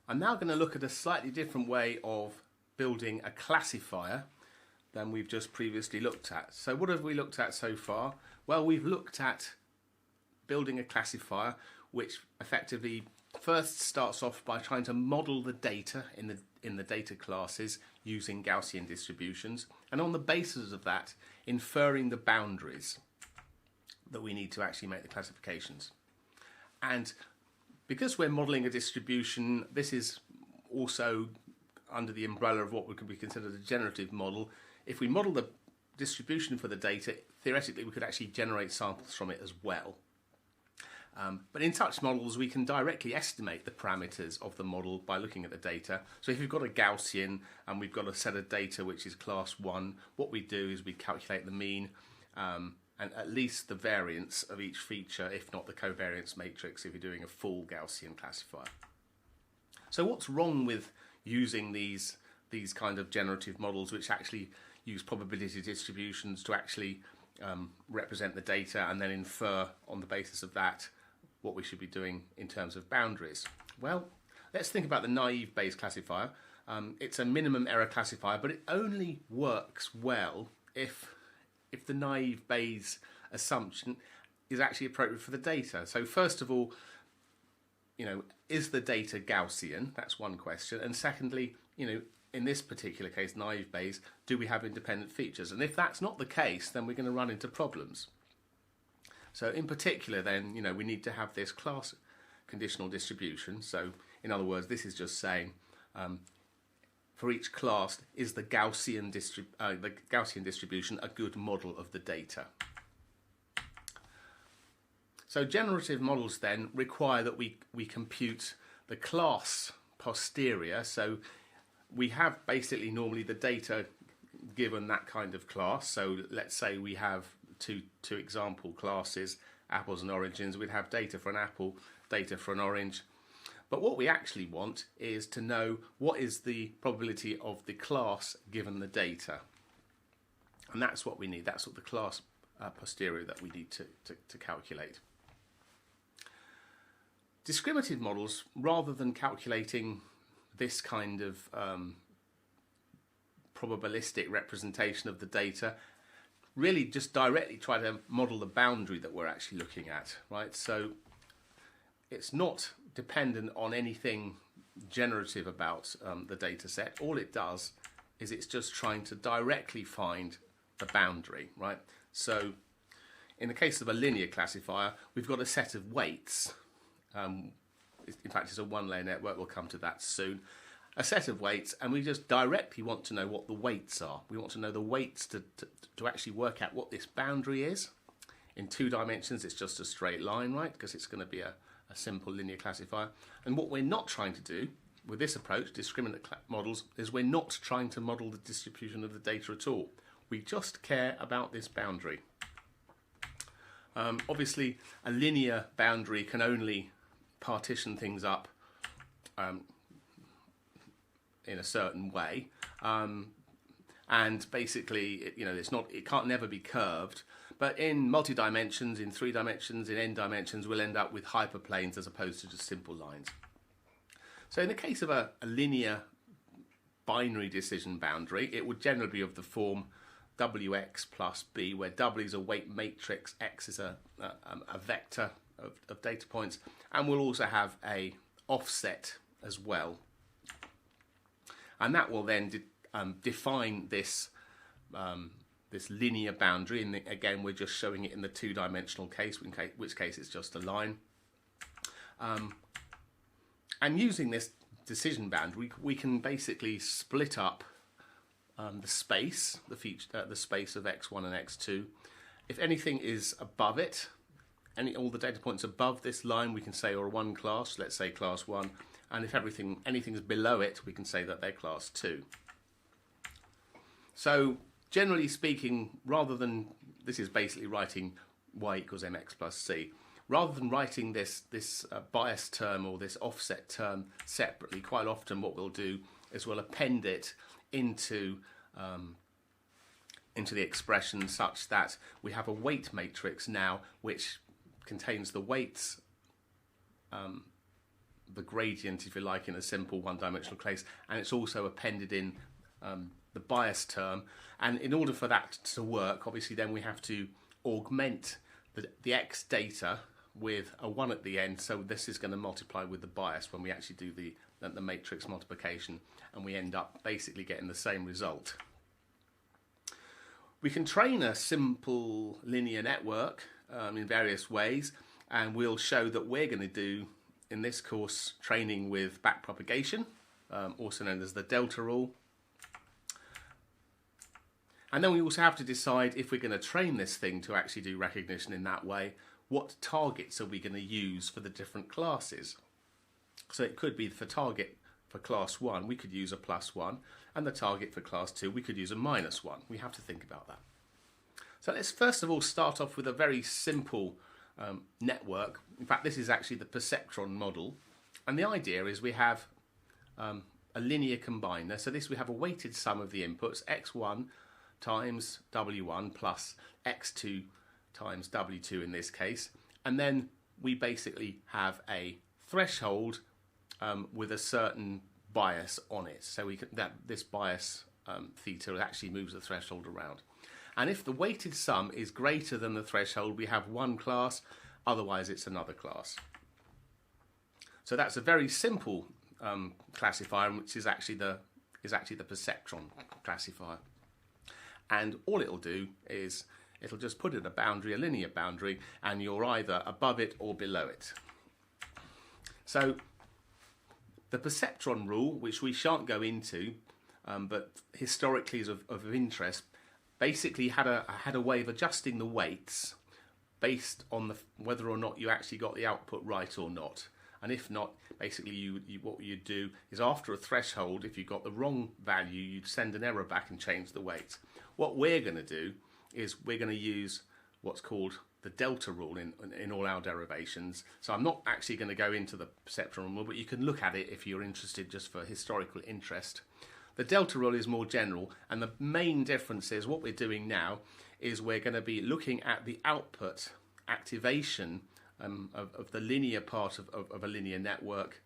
I'm now going to look at a slightly different way of building a classifier than we've just previously looked at. So what have we looked at so far? Well, we've looked at building a classifier which effectively first starts off by trying to model the data in the data classes using Gaussian distributions, and on the basis of that inferring the boundaries that we need to actually make the classifications. And because we're modeling a distribution, this is also under the umbrella of what could be considered a generative model. If we model the distribution for the data, theoretically we could actually generate samples from it as well. But in such models we can directly estimate the parameters of the model by looking at the data. So if we've got a Gaussian and we've got a set of data which is class 1, what we do is we calculate the mean and at least the variance of each feature, if not the covariance matrix if you're doing a full Gaussian classifier. So what's wrong with using these kind of generative models which actually use probability distributions to actually represent the data and then infer on the basis of that what we should be doing in terms of boundaries? Well, let's think about the naive Bayes classifier. It's a minimum error classifier, but it only works well if the naive Bayes assumption is actually appropriate for the data. So first of all, is the data Gaussian? That's one question. And secondly, in this particular case, naive Bayes, do we have independent features? And if that's not the case, then we're going to run into problems. So in particular, then, we need to have this class conditional distribution. So in other words, this is just saying for each class, is the Gaussian distribution a good model of the data? So generative models then require that we compute the class posterior. So we have basically normally the data given that kind of class. So let's say we have two example classes, apples and oranges. We'd have data for an apple, data for an orange. But what we actually want is to know what is the probability of the class given the data. And that's what we need. That's what the class posterior that we need to calculate. Discriminative models, rather than calculating this kind of probabilistic representation of the data, really just directly try to model the boundary that we're actually looking at, right? So it's not dependent on anything generative about the data set. All it does is it's just trying to directly find the boundary, right? So in the case of a linear classifier, we've got a set of weights. In fact, it's a one-layer network. We'll come to that soon. A set of weights, and we just directly want to know what the weights are. We want to know the weights to actually work out what this boundary is. In 2 dimensions, it's just a straight line, right? Because it's going to be a simple linear classifier. And what we're not trying to do with this approach, discriminant models, is we're not trying to model the distribution of the data at all. We just care about this boundary. Obviously, a linear boundary can only partition things up in a certain way, and basically, it can't never be curved. But in multi-dimensions, in 3 dimensions, in n dimensions, we'll end up with hyperplanes as opposed to just simple lines. So in the case of a linear binary decision boundary, it would generally be of the form wx plus b, where w is a weight matrix, x is a vector of data points, and we'll also have a offset as well. And that will then define this this linear boundary. And again, we're just showing it in the 2-dimensional case, in which case it's just a line. And using this decision boundary, we can basically split up the space, the space of x1 and x2. If anything is above it, all the data points above this line, we can say are one class, let's say class 1. And if anything is below it, we can say that they're class 2. So generally speaking, rather than, this is basically writing y equals mx plus c, rather than writing this bias term or this offset term separately, quite often what we'll do is we'll append it into the expression such that we have a weight matrix now which contains the weights the gradient, if you like, in a simple one-dimensional case, and it's also appended in the bias term. And in order for that to work, obviously then we have to augment the x data with a 1 at the end, so this is going to multiply with the bias when we actually do the matrix multiplication, and we end up basically getting the same result. We can train a simple linear network in various ways, and we'll show that we're going to do in this course training with backpropagation, also known as the delta rule. And then we also have to decide, if we're going to train this thing to actually do recognition in that way, what targets are we going to use for the different classes. So it could be for target for class 1, we could use a +1, and the target for class 2, we could use a -1. We have to think about that. So let's first of all start off with a very simple network. In fact, this is actually the Perceptron model. And the idea is we have a linear combiner. So this, we have a weighted sum of the inputs, x1 times w1 plus x2 times w2 in this case. And then we basically have a threshold with a certain bias on it. So this bias theta actually moves the threshold around. And if the weighted sum is greater than the threshold, we have one class, otherwise it's another class. So that's a very simple classifier, which is actually the Perceptron classifier. And all it'll do is it'll just put in a boundary, a linear boundary, and you're either above it or below it. So the Perceptron rule, which we shan't go into, but historically is of interest, basically had a way of adjusting the weights based on whether or not you actually got the output right or not. And if not, basically what you'd do is, after a threshold, if you got the wrong value, you'd send an error back and change the weights. What we're going to do is we're going to use what's called the delta rule in all our derivations. So I'm not actually going to go into the Perceptron rule, but you can look at it if you're interested, just for historical interest. The delta rule is more general, and the main difference is what we're doing now is we're going to be looking at the output activation of the linear part of a linear network,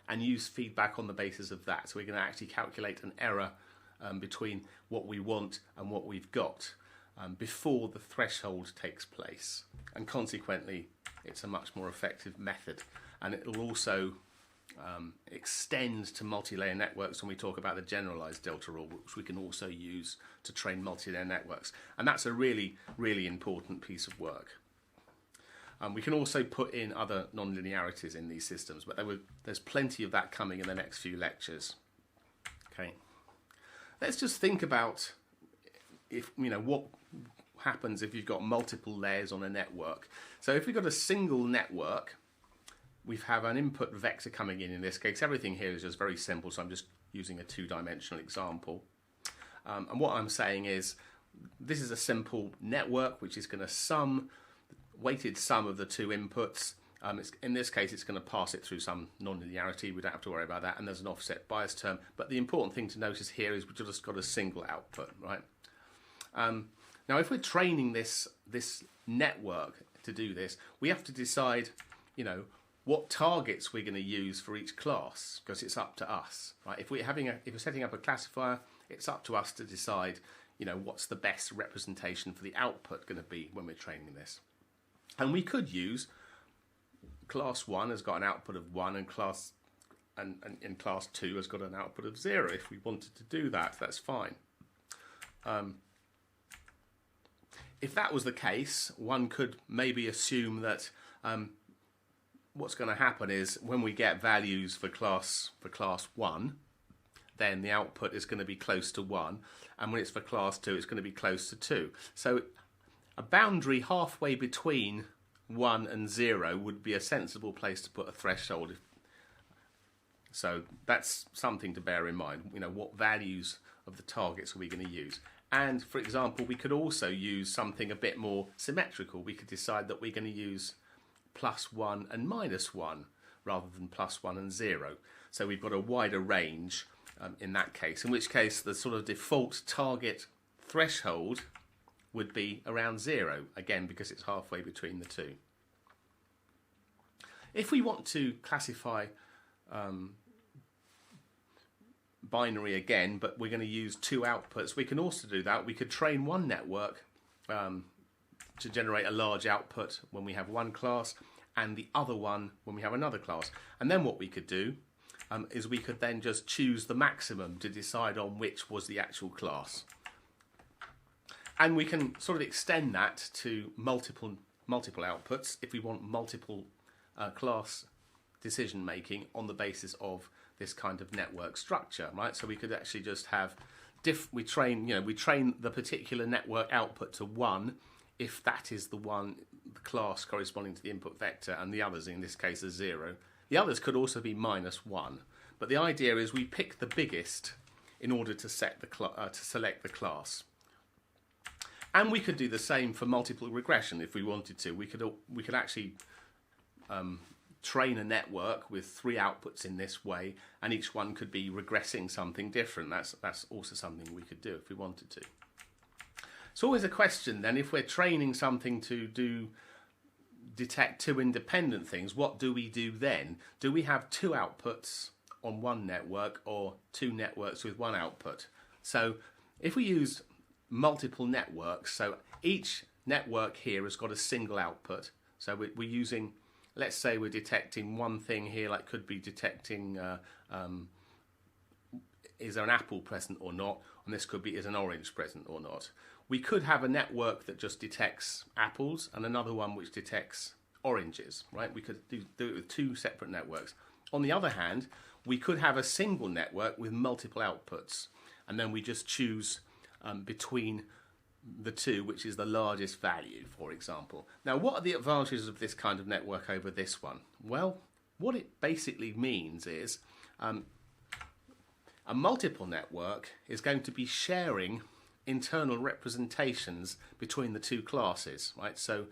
and use feedback on the basis of that. So we're going to actually calculate an error between what we want and what we've got before the threshold takes place. And consequently, it's a much more effective method. And it will also extend to multi-layer networks when we talk about the generalized delta rule, which we can also use to train multi-layer networks. And that's a really, really important piece of work. We can also put in other non-linearities in these systems, but there's plenty of that coming in the next few lectures. Okay, let's just think about what happens if you've got multiple layers on a network. So if we've got a single network, we have an input vector coming in this case. Everything here is just very simple, so I'm just using a two-dimensional example. And what I'm saying is, this is a simple network which is going to weighted sum of the two inputs. In this case, it's going to pass it through some non-linearity. We don't have to worry about that. And there's an offset bias term. But the important thing to notice here is we've just got a single output, right? Now, if we're training this network to do this, we have to decide, what targets we're going to use for each class, because it's up to us, right? If we're setting up a classifier, it's up to us to decide, what's the best representation for the output going to be when we're training this. And we could use class 1 has got an output of 1, and class 2 has got an output of 0. If we wanted to do that, that's fine. If that was the case, one could maybe assume that what's going to happen is, when we get values for class 1, then the output is going to be close to 1, and when it's for class 2, it's going to be close to 2. So a boundary halfway between 1 and 0 would be a sensible place to put a threshold. So that's something to bear in mind. What values of the targets are we going to use? And for example, we could also use something a bit more symmetrical. We could decide that we're going to use +1 and -1 rather than +1 and 0. So we've got a wider range in that case, in which case the sort of default target threshold would be around 0, again, because it's halfway between the two. If we want to classify binary again, but we're going to use two outputs, we can also do that. We could train one network to generate a large output when we have one class, and the other one when we have another class. And then what we could do is we could then just choose the maximum to decide on which was the actual class. And we can sort of extend that to multiple outputs if we want multiple class decision making on the basis of this kind of network structure, right? So we could actually just have we train the particular network output to 1 if that is the class corresponding to the input vector, and the others in this case are 0. The others could also be -1, but the idea is we pick the biggest in order to select the class. And we could do the same for multiple regression if we wanted to. We could actually train a network with 3 outputs in this way, and each one could be regressing something different. That's also something we could do if we wanted to. It's always a question then, if we're training something to detect 2 independent things, what do we do then? Do we have 2 outputs on one network or 2 networks with 1 output? So if we use multiple networks, so each network here has got a single output. So we're using, let's say we're detecting one thing here, like could be detecting is there an apple present or not, and this could be is an orange present or not. We could have a network that just detects apples and another one which detects oranges, right? We could do it with 2 separate networks. On the other hand, we could have a single network with multiple outputs, and then we just choose between the 2, which is the largest value, for example. Now, what are the advantages of this kind of network over this one? Well, what it basically means is a multiple network is going to be sharing internal representations between the 2 classes, right? So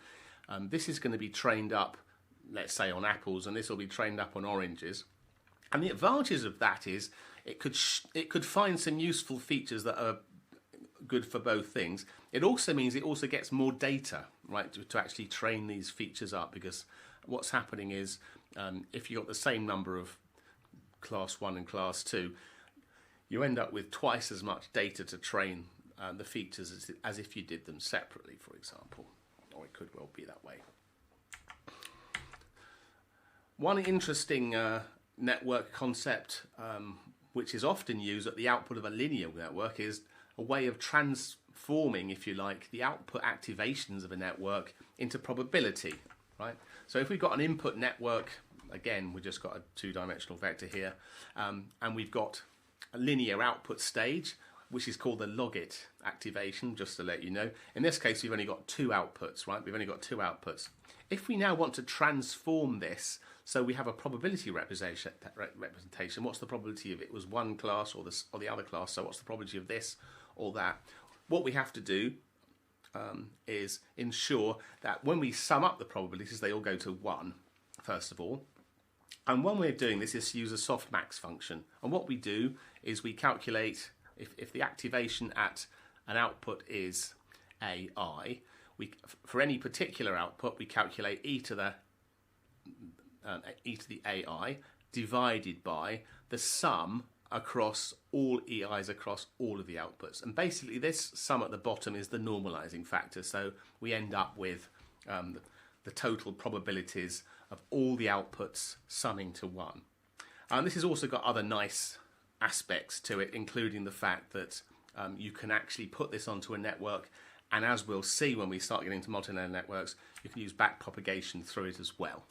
this is going to be trained up, let's say, on apples, and this will be trained up on oranges. And the advantage of that is it could find some useful features that are good for both things. It also means it also gets more data, right, to actually train these features up, because what's happening is if you've got the same number of class 1 and class 2, you end up with twice as much data to train the features as if you did them separately, for example. Or it could well be that way. One interesting network concept which is often used at the output of a linear network is a way of transforming, if you like, the output activations of a network into probability, right? So if we've got an input network, again, we've just got a 2-dimensional vector here, and we've got a linear output stage, which is called the logit activation, just to let you know. In this case, we've only got 2 outputs, right? We've only got 2 outputs. If we now want to transform this, so we have a probability representation, what's the probability of it was one class or the other class, so what's the probability of this or that? What we have to do is ensure that when we sum up the probabilities, they all go to 1, first of all. And one way of doing this is to use a Softmax function. And what we do is we calculate, if the activation at an output is AI, for any particular output, we calculate e to the AI divided by the sum across all EIs across all of the outputs. And basically this sum at the bottom is the normalizing factor. So we end up with the total probabilities of all the outputs summing to 1. And this has also got other nice aspects to it, including the fact that you can actually put this onto a network, and as we'll see when we start getting into multilinear networks, you can use backpropagation through it as well.